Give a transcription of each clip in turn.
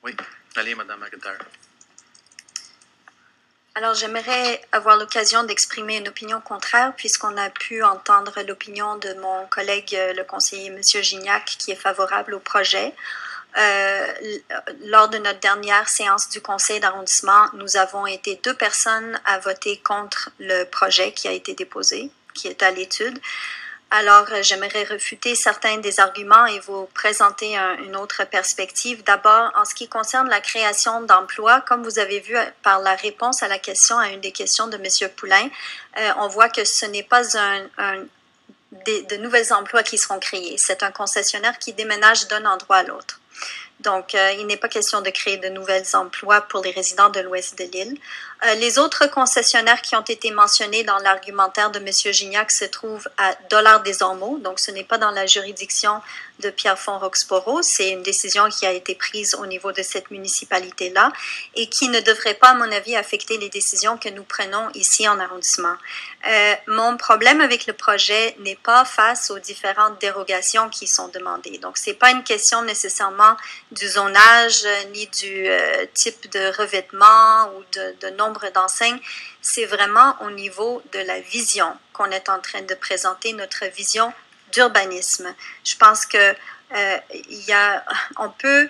Oui, allez, Madame McIntyre. Alors, j'aimerais avoir l'occasion d'exprimer une opinion contraire puisqu'on a pu entendre l'opinion de mon collègue, le conseiller M. Gignac, qui est favorable au projet. Lors de notre dernière séance du conseil d'arrondissement, nous avons été 2 personnes à voter contre le projet qui a été déposé, qui est à l'étude. Alors, j'aimerais refuter certains des arguments et vous présenter une autre perspective. D'abord, en ce qui concerne la création d'emplois, comme vous avez vu par la réponse à la question, à une des questions de M. Poulain, on voit que ce n'est pas de nouveaux emplois qui seront créés. C'est un concessionnaire qui déménage d'un endroit à l'autre. Donc, il n'est pas question de créer de nouveaux emplois pour les résidents de l'ouest de l'île. Les autres concessionnaires qui ont été mentionnés dans l'argumentaire de M. Gignac se trouvent à Dollard-des-Ormeaux. Donc, ce n'est pas dans la juridiction de Pierrefonds-Roxboro. C'est une décision qui a été prise au niveau de cette municipalité-là et qui ne devrait pas, à mon avis, affecter les décisions que nous prenons ici en arrondissement. Mon problème avec le projet n'est pas face aux différentes dérogations qui sont demandées. Donc, c'est pas une question nécessairement du zonage, ni du type de revêtement ou de nombre d'enseignes. C'est vraiment au niveau de la vision qu'on est en train de présenter, notre vision d'urbanisme. Je pense que on peut,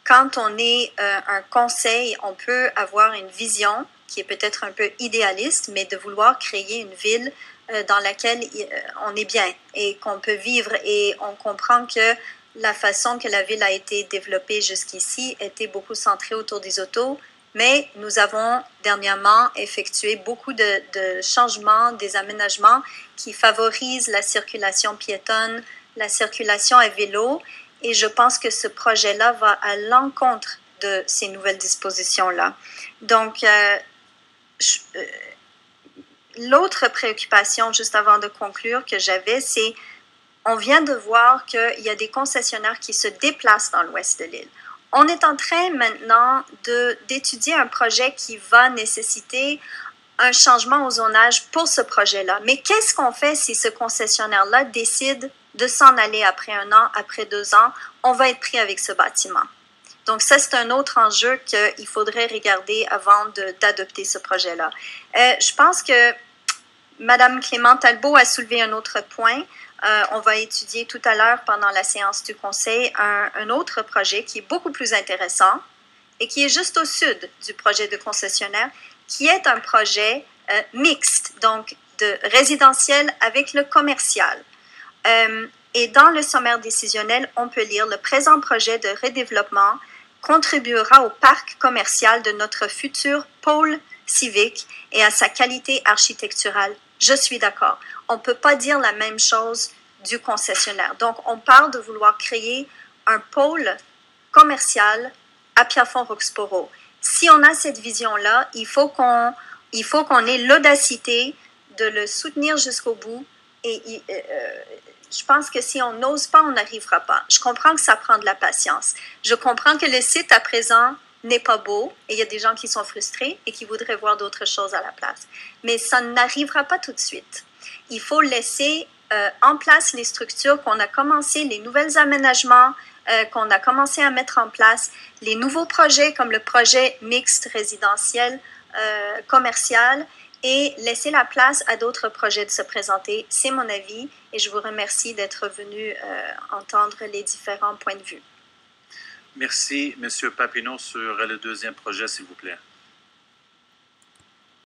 quand on est un conseil, on peut avoir une vision qui est peut-être un peu idéaliste, mais de vouloir créer une ville dans laquelle on est bien et qu'on peut vivre. Et on comprend que la façon que la ville a été développée jusqu'ici était beaucoup centrée autour des autos, mais nous avons dernièrement effectué beaucoup de changements, des aménagements qui favorisent la circulation piétonne, la circulation à vélo, et je pense que ce projet-là va à l'encontre de ces nouvelles dispositions-là. Donc, l'autre préoccupation, juste avant de conclure, que j'avais, c'est on vient de voir qu'il y a des concessionnaires qui se déplacent dans l'ouest de l'île. On est en train maintenant d'étudier un projet qui va nécessiter un changement au zonage pour ce projet-là. Mais qu'est-ce qu'on fait si ce concessionnaire-là décide de s'en aller après 1 an, après 2 ans? On va être pris avec ce bâtiment. Donc ça, c'est un autre enjeu qu'il faudrait regarder avant d'adopter ce projet-là. Je pense que Mme Clément Talbot a soulevé un autre point. On va étudier tout à l'heure pendant la séance du conseil un autre projet qui est beaucoup plus intéressant et qui est juste au sud du projet de concessionnaire, qui est un projet mixte, donc de résidentiel avec le commercial. Et dans le sommaire décisionnel, on peut lire « Le présent projet de redéveloppement contribuera au parc commercial de notre futur pôle civique et à sa qualité architecturale. » Je suis d'accord. On ne peut pas dire la même chose du concessionnaire. Donc, on parle de vouloir créer un pôle commercial à Pierrefonds-Roxboro. Si on a cette vision-là, il faut qu'on ait l'audacité de le soutenir jusqu'au bout. Et je pense que si on n'ose pas, on n'arrivera pas. Je comprends que ça prend de la patience. Je comprends que le site à présent n'est pas beau et il y a des gens qui sont frustrés et qui voudraient voir d'autres choses à la place. Mais ça n'arrivera pas tout de suite. Il faut laisser en place les structures qu'on a commencé, les nouveaux aménagements qu'on a commencé à mettre en place, les nouveaux projets comme le projet mixte résidentiel commercial et laisser la place à d'autres projets de se présenter. C'est mon avis et je vous remercie d'être venu entendre les différents points de vue. Merci, M. Papineau, sur le deuxième projet, s'il vous plaît.